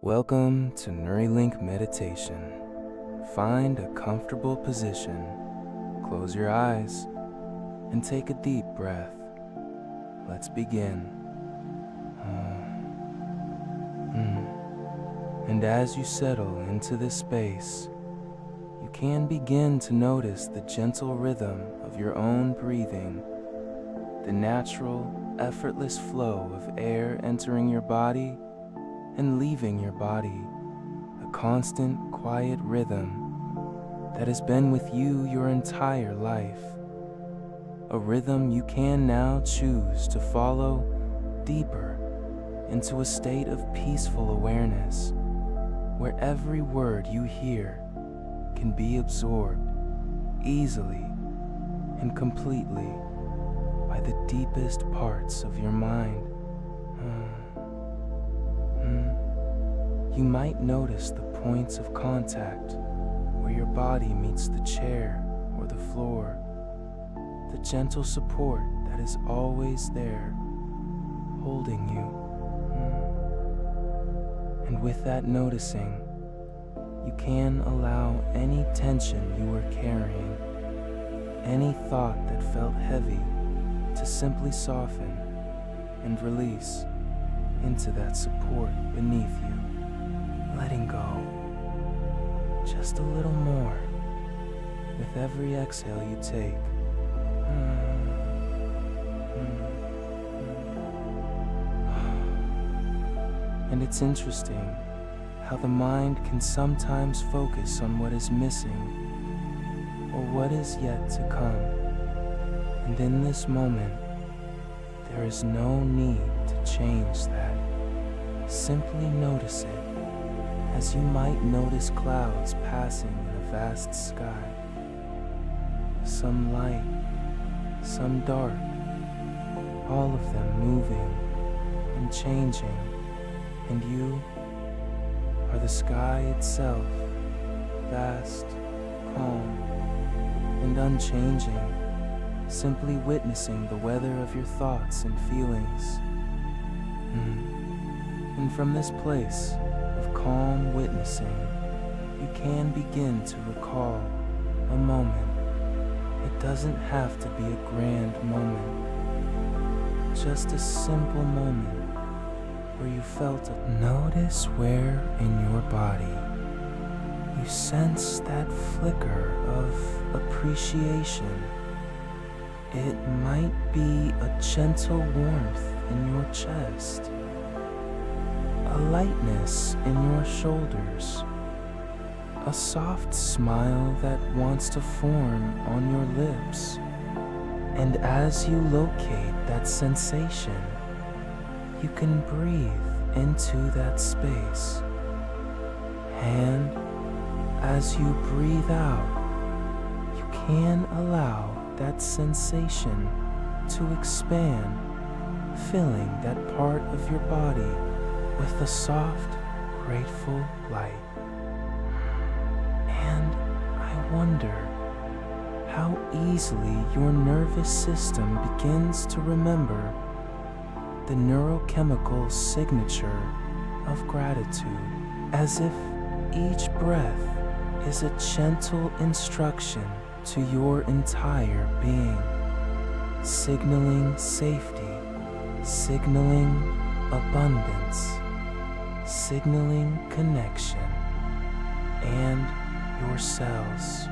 Welcome to Neurolink Meditation. Find a comfortable position, close your eyes, and take a deep breath. Let's begin. And as you settle into this space, you can begin to notice the gentle rhythm of your own breathing, the natural, effortless flow of air entering your body and leaving your body, a constant, quiet rhythm that has been with you your entire life. A rhythm you can now choose to follow deeper into a state of peaceful awareness, where every word you hear can be absorbed easily and completely by the deepest parts of your mind. You might notice the points of contact where your body meets the chair or the floor, the gentle support that is always there, holding you. And with that noticing, you can allow any tension you were carrying, any thought that felt heavy, to simply soften and release into that support beneath you. Letting go just a little more with every exhale you take. And it's interesting how the mind can sometimes focus on what is missing or what is yet to come. And in this moment, there is no need to change that. Simply notice it, as you might notice clouds passing in a vast sky. Some light, some dark, all of them moving and changing, and you are the sky itself, vast, calm, and unchanging, simply witnessing the weather of your thoughts and feelings. And from this place of calm witnessing, you can begin to recall a moment. It doesn't have to be a grand moment, just a simple moment where you felt it. Notice where in your body you sense that flicker of appreciation. It might be a gentle warmth in your chest, a lightness in your shoulders, a soft smile that wants to form on your lips. And as you locate that sensation, you can breathe into that space. And as you breathe out, you can allow that sensation to expand, filling that part of your body with a soft, grateful light. And I wonder how easily your nervous system begins to remember the neurochemical signature of gratitude, as if each breath is a gentle instruction to your entire being, signaling safety, signaling abundance, signaling connection, and your cells,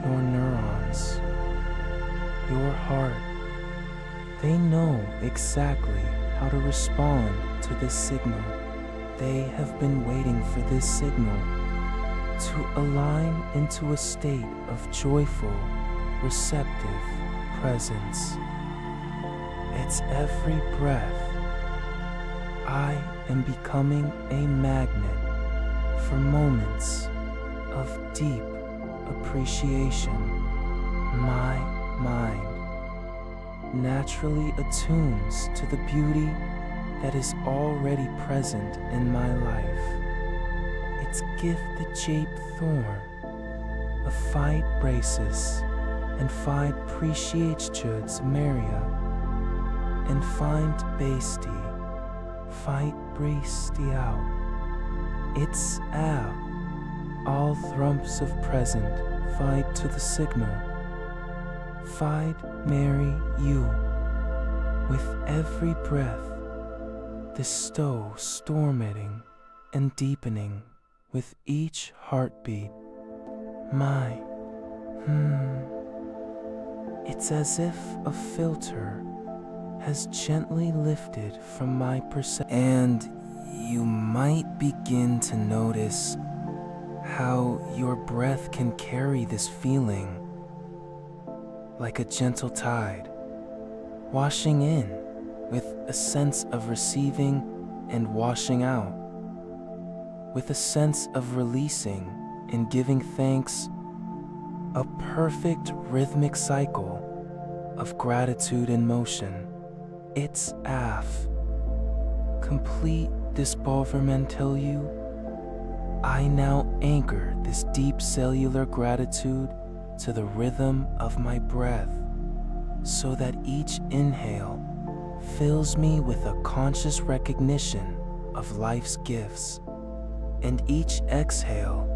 your neurons, your heart, they know exactly how to respond to this signal. They have been waiting for this signal to align into a state of joyful, receptive presence. It's every breath. I am becoming a magnet for moments of deep appreciation. My mind naturally attunes to the beauty that is already present in my life. Its gift-shaped thorn, a fight braces, and find appreciates Maria, and find Basti, fight Bristi out, It's out. All thrumps of present fight to the signal. Fight, marry you. With every breath, the stow storminating and deepening with each heartbeat. My, It's as if a filter has gently lifted from my perception. And you might begin to notice how your breath can carry this feeling like a gentle tide, washing in with a sense of receiving and washing out, with a sense of releasing and giving thanks, a perfect rhythmic cycle of gratitude in motion. It's complete disbouvrement till you. I now anchor this deep cellular gratitude to the rhythm of my breath, so that each inhale fills me with a conscious recognition of life's gifts, and each exhale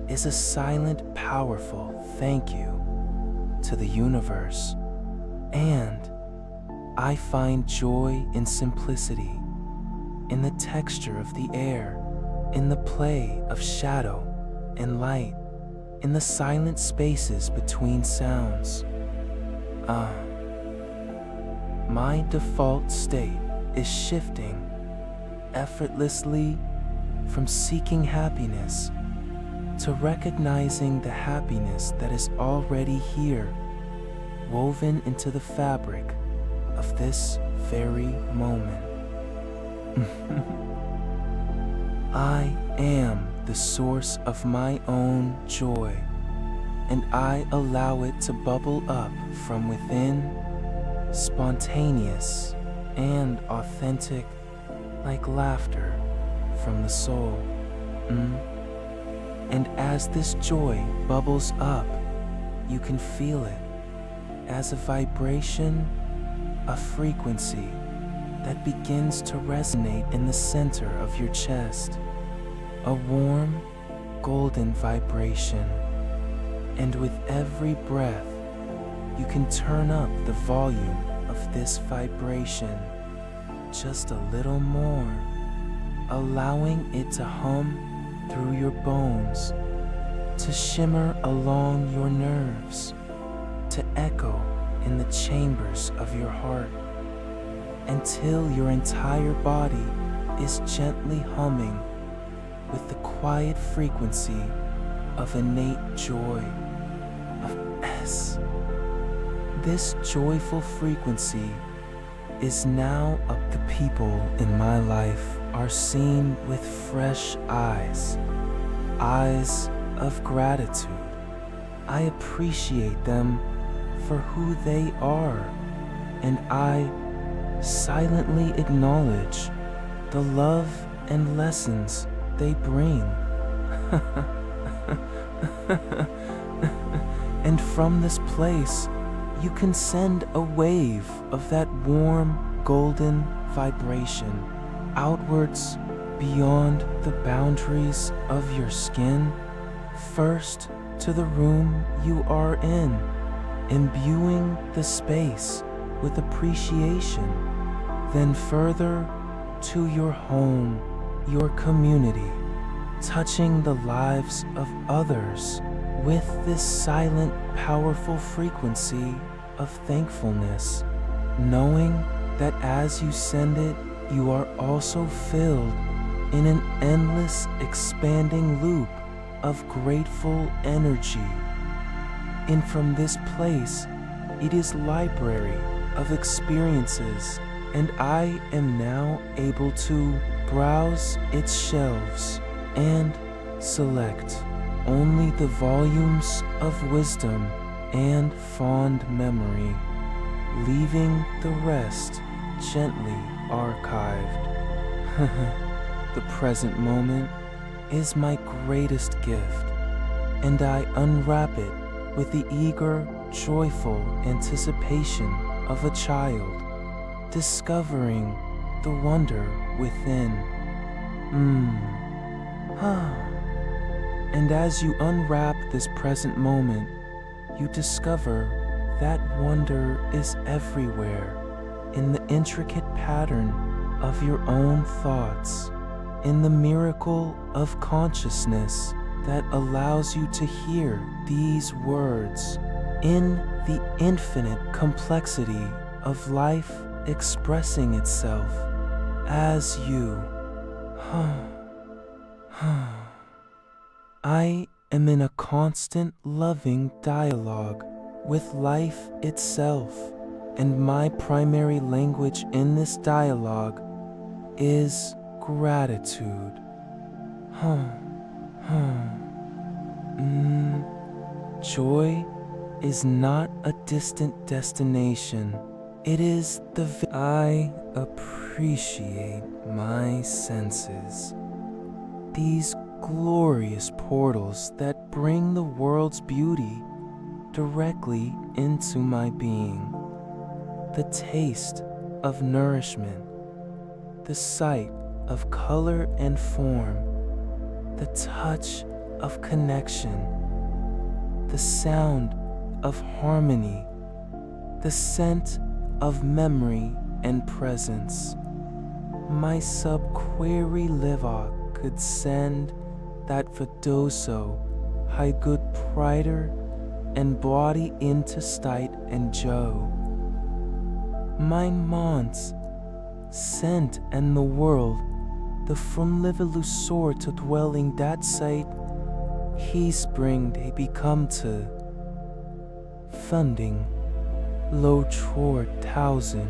is a silent, powerful thank you to the universe. And I find joy in simplicity, in the texture of the air, in the play of shadow and light, in the silent spaces between sounds. My default state is shifting effortlessly from seeking happiness to recognizing the happiness that is already here, woven into the fabric of this very moment. I am the source of my own joy, and I allow it to bubble up from within, spontaneous and authentic, like laughter from the soul. And as this joy bubbles up, you can feel it as a vibration, a frequency that begins to resonate in the center of your chest, a warm, golden vibration. And with every breath, you can turn up the volume of this vibration just a little more, allowing it to hum through your bones, to shimmer along your nerves, to echo in the chambers of your heart, until your entire body is gently humming with the quiet frequency of innate joy, of S. This joyful frequency is now up. The people in my life are seen with fresh eyes, eyes of gratitude. I appreciate them for who they are, and I silently acknowledge the love and lessons they bring. And from this place, you can send a wave of that warm, golden vibration outwards beyond the boundaries of your skin, first to the room you are in, imbuing the space with appreciation, then further to your home, your community, touching the lives of others with this silent, powerful frequency of thankfulness, knowing that as you send it, you are also filled in an endless, expanding loop of grateful energy. And from this place, it is library of experiences, and I am now able to browse its shelves and select only the volumes of wisdom and fond memory, leaving the rest gently archived. The present moment is my greatest gift, and I unwrap it with the eager, joyful anticipation of a child discovering the wonder within. And as you unwrap this present moment, you discover that wonder is everywhere, in the intricate pattern of your own thoughts, in the miracle of consciousness that allows you to hear these words, in the infinite complexity of life expressing itself as you. I am in a constant loving dialogue with life itself, and my primary language in this dialogue is gratitude. Joy is not a distant destination. It is I appreciate my senses. These glorious portals that bring the world's beauty directly into my being. The taste of nourishment, the sight of color and form, the touch of connection, the sound of harmony, the scent of memory and presence. My subquery livok could send that Vidoso high good prider and body into state and Joe. My mons sent and the world, the from livelusor to dwelling that sight, he spring they become to funding low toward thousand.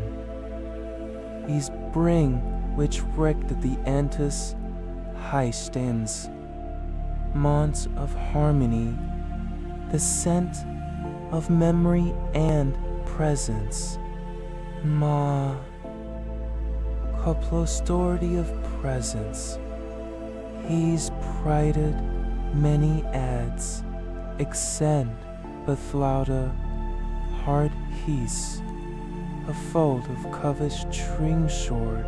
He's bring which wrecked the antis high stands. Monts of harmony, the scent of memory and presence. Ma coplostority of presence. He's prided many ads, extend beflauta hard he's, a fold of covish tring short,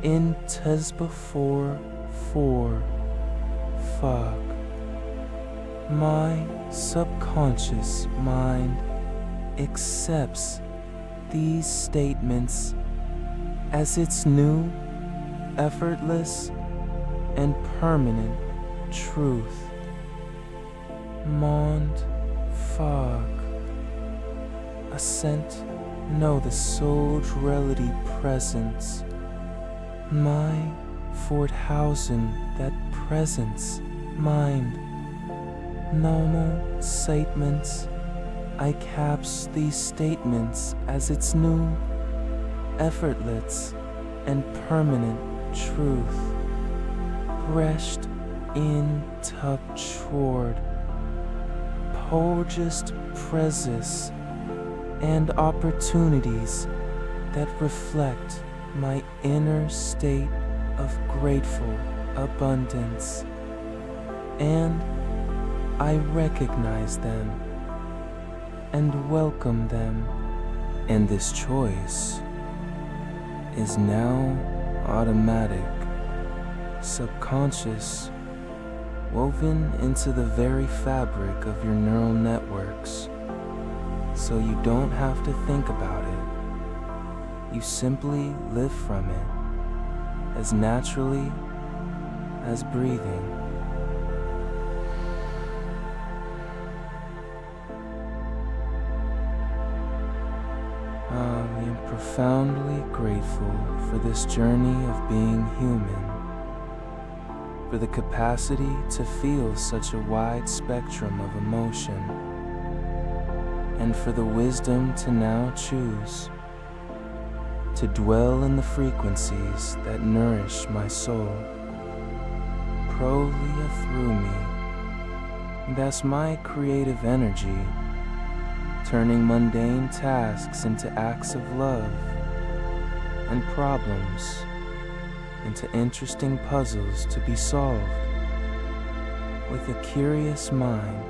in tes before for fuck. My subconscious mind accepts these statements as its new, effortless, and permanent truth. Mond fuck. Assent know the soul-reality presence. My Forthausen that presence mind. Normal statements. I caps these statements as its new, effortless, and permanent truth. Reshed in tub chord. Polgest presis and opportunities that reflect my inner state of grateful abundance. And I recognize them and welcome them. And this choice is now automatic, subconscious, woven into the very fabric of your neural networks. So you don't have to think about it. You simply live from it as naturally as breathing. I am profoundly grateful for this journey of being human, for the capacity to feel such a wide spectrum of emotion, and for the wisdom to now choose to dwell in the frequencies that nourish my soul, prolia through me. That's my creative energy, turning mundane tasks into acts of love, and problems into interesting puzzles to be solved with a curious mind.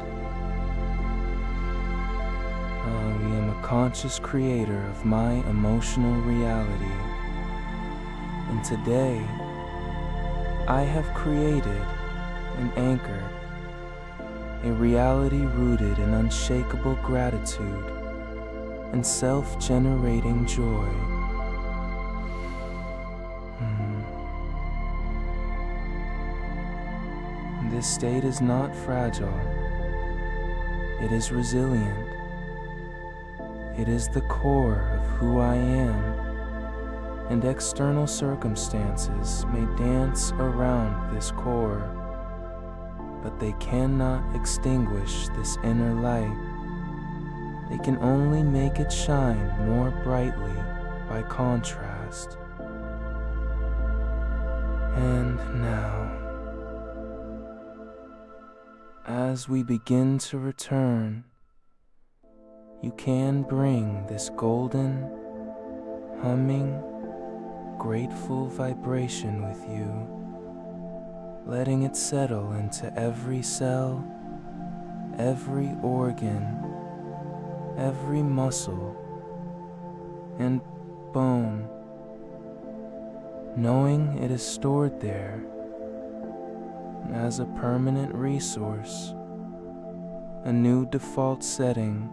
I am a conscious creator of my emotional reality, and today I have created and anchored a reality rooted in unshakable gratitude and self-generating joy. This state is not fragile. It is resilient. It is the core of who I am, and external circumstances may dance around this core, but they cannot extinguish this inner light. They can only make it shine more brightly by contrast. And now, as we begin to return, you can bring this golden, humming, grateful vibration with you, letting it settle into every cell, every organ, every muscle and bone, knowing it is stored there as a permanent resource, a new default setting